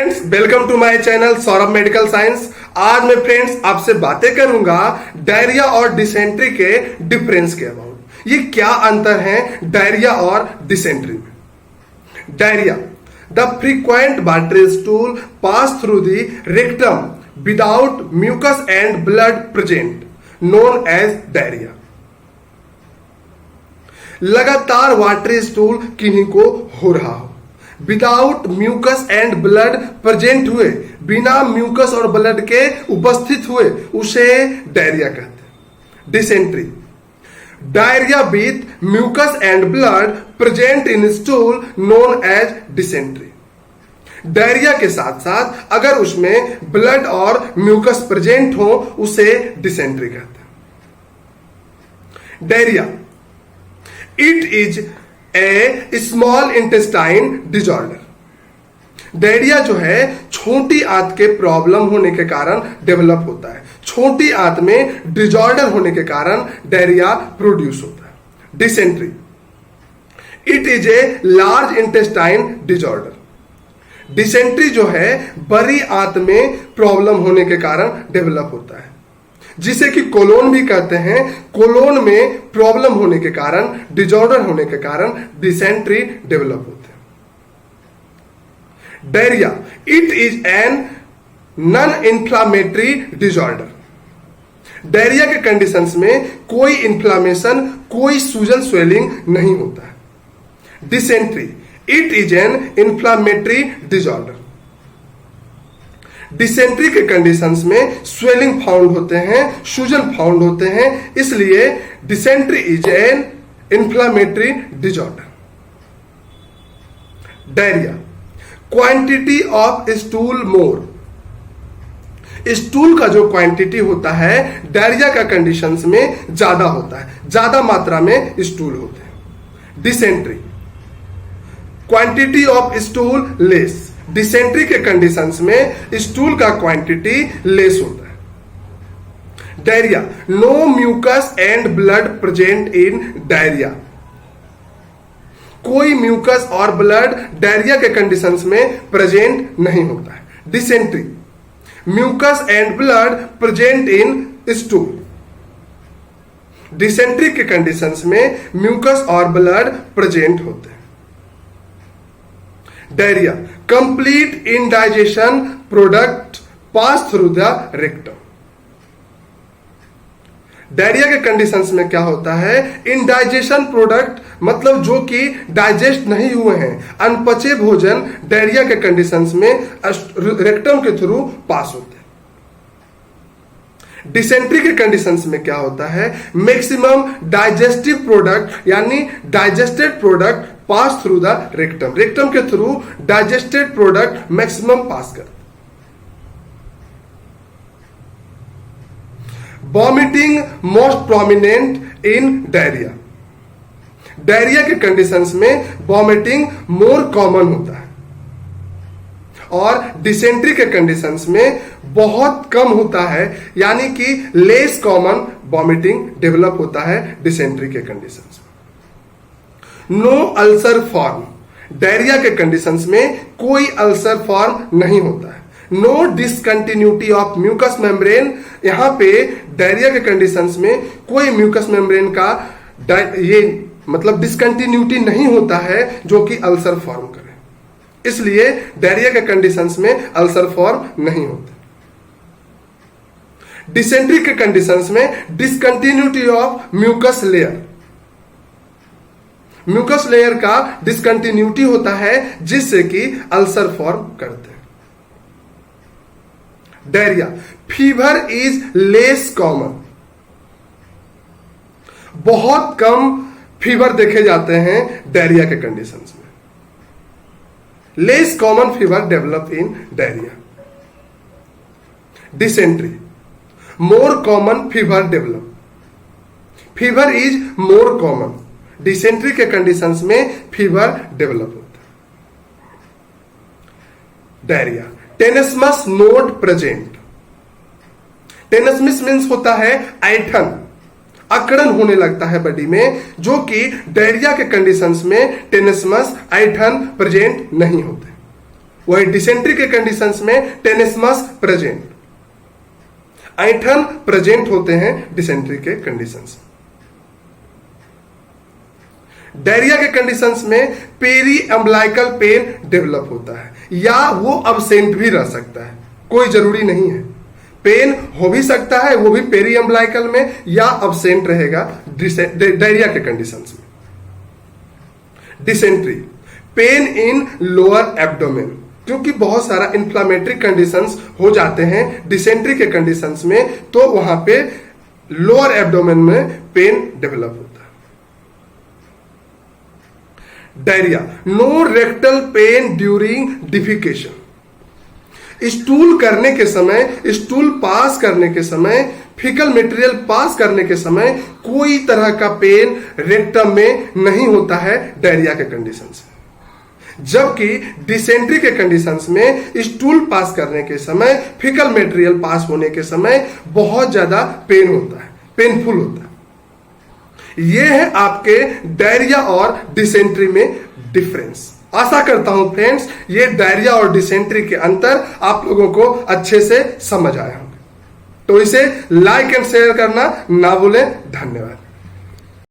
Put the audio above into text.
Friends, welcome to my channel Saurabh medical science. आज मैं friends आपसे बातें करूंगा डायरिया और डिसेंट्री के डिफरेंस के अबाउट। ये क्या अंतर है डायरिया और डिसेंट्री में। Diarrhoea, the frequent watery stool pass through the rectum without mucus and blood present, known as diarrhoea. लगातार वाटरी स्टूल किन्हीं को हो रहा हो, without mucus and blood present हुए, बिना म्यूकस और ब्लड के उपस्थित हुए, उसे डायरिया कहते हैं। Dysentery, diarrhoea with mucus and blood present in stool, known as dysentery. Diarrhoea के साथ साथ अगर उसमें ब्लड और म्यूकस प्रेजेंट हो, उसे डिसेंट्री कहते हैं। Diarrhoea, it is a small intestine disorder. Diarrhoea जो है छोटी आंत के प्रॉब्लम होने के कारण डेवलप होता है। छोटी आंत में डिजॉर्डर होने के कारण डायरिया प्रोड्यूस होता है। Dysentery, it is a large intestine disorder. Dysentery जो है बड़ी आंत में प्रॉब्लम होने के कारण डेवलप होता है, जिसे कि कोलोन भी कहते हैं। कोलोन में प्रॉब्लम होने के कारण, डिजॉर्डर होने के कारण डिसेंट्री डेवलप होते हैं। Diarrhoea, it is an non inflammatory disorder. Diarrhoea के कंडीशंस में कोई इन्फ्लामेशन, कोई सूजन स्वेलिंग नहीं होता है। Dysentery, it is an inflammatory disorder. Dysentery के कंडीशंस में स्वेलिंग फाउंड होते हैं, सूजन फाउंड होते हैं, इसलिए dysentery is an inflammatory disorder. Diarrhoea, quantity of stool more. Stool का जो क्वांटिटी होता है डायरिया का कंडीशंस में ज्यादा होता है, ज्यादा मात्रा में स्टूल होते हैं। Dysentery, quantity of stool less. Dysentery के कंडीशंस में स्टूल का क्वांटिटी लेस होता है। Diarrhoea, no mucus and blood present in diarrhoea. कोई म्यूकस और ब्लड डायरिया के कंडीशंस में प्रेजेंट नहीं होता है। Dysentery, mucus and blood present in stool. Dysentery के कंडीशंस में म्यूकस और ब्लड प्रेजेंट होते हैं। Diarrhoea, complete indigestion product pass through the rectum. Diarrhoea के कंडीशंस में क्या होता है, इंडाइजेशन प्रोडक्ट मतलब जो कि डाइजेस्ट नहीं हुए हैं, अनपचे भोजन डायरिया के कंडीशंस में रेक्टम के थ्रू पास होते हैं। डिसेंट्री के कंडीशंस में क्या होता है, मैक्सिमम डाइजेस्टिव प्रोडक्ट यानी digested product pass through the rectum. Rectum के through digested product maximum pass करते। Vomiting most prominent in diarrhoea. Diarrhoea के कंडीशंस में वॉमिटिंग मोर कॉमन होता है और डिसेंट्री के कंडीशंस में बहुत कम होता है, यानी कि लेस कॉमन वॉमिटिंग डेवलप होता है डिसेंट्री के कंडीशंस में। No ulcer form. डायरिया के कंडीशंस में कोई अल्सर फॉर्म नहीं होता है। No discontinuity of mucus membrane. यहां पे डायरिया के कंडीशंस में कोई म्यूकस मेम्ब्रेन का ये मतलब डिसकंटिन्यूटी नहीं होता है जो कि अल्सर फॉर्म करे, इसलिए डायरिया के कंडीशंस में अल्सर फॉर्म नहीं होते। डिसेंट्री के कंडीशंस में discontinuity of mucus layer. Mucus layer का डिसकंटिन्यूटी होता है जिससे कि अल्सर फॉर्म करते हैं। Diarrhoea, fever is less common. बहुत कम फीवर देखे जाते हैं डायरिया के कंडीशंस में। Less common fever develop in diarrhoea. Dysentery, more common fever develop. Fever is more common. Dysentery के कंडीशंस में फीवर डेवलप होता है। Diarrhoea, tenesmus not present. Tenesmus means होता है ऐठन, अकड़न होने लगता है बॉडी में, जो कि डायरिया के कंडीशंस में टेनेस्मस ऐठन प्रेजेंट नहीं होते। वही डिसेंट्री के कंडीशंस में टेनिसमस प्रेजेंट, ऐंठन प्रेजेंट होते हैं डिसेंट्री के कंडीशंस। डायरिया के कंडीशंस में पेरी अम्बलाइकल पेन डेवलप होता है, या वो अब्सेंट भी रह सकता है, कोई जरूरी नहीं है। पेन हो भी सकता है, वो भी पेरी अम्बलाइकल में, या अब्सेंट रहेगा डायरिया के कंडीशंस में। Dysentery, pain in lower abdomen, क्योंकि बहुत सारा इंफ्लामेटरी कंडीशंस हो जाते हैं डिसेंट्री के कंडीशंस में, तो वहां पे लोअर एब्डोमेन में पेन डेवलप होता है। Diarrhoea, no rectal pain during defecation, stool करने के समय, स्टूल पास करने के समय, फीकल मटेरियल पास करने के समय कोई तरह का पेन रेक्टम में नहीं होता है डायरिया के कंडीशंस में। जबकि डिसेंट्री के कंडीशंस में स्टूल पास करने के समय, फीकल मटेरियल पास होने के समय बहुत ज्यादा पेन होता है, पेनफुल होता है। यह है आपके डायरिया और डिसेंट्री में डिफरेंस। आशा करता हूं फ्रेंड्स ये डायरिया और डिसेंट्री के अंतर आप लोगों को अच्छे से समझ आए होंगे। तो इसे लाइक एंड शेयर करना ना भूलें। धन्यवाद।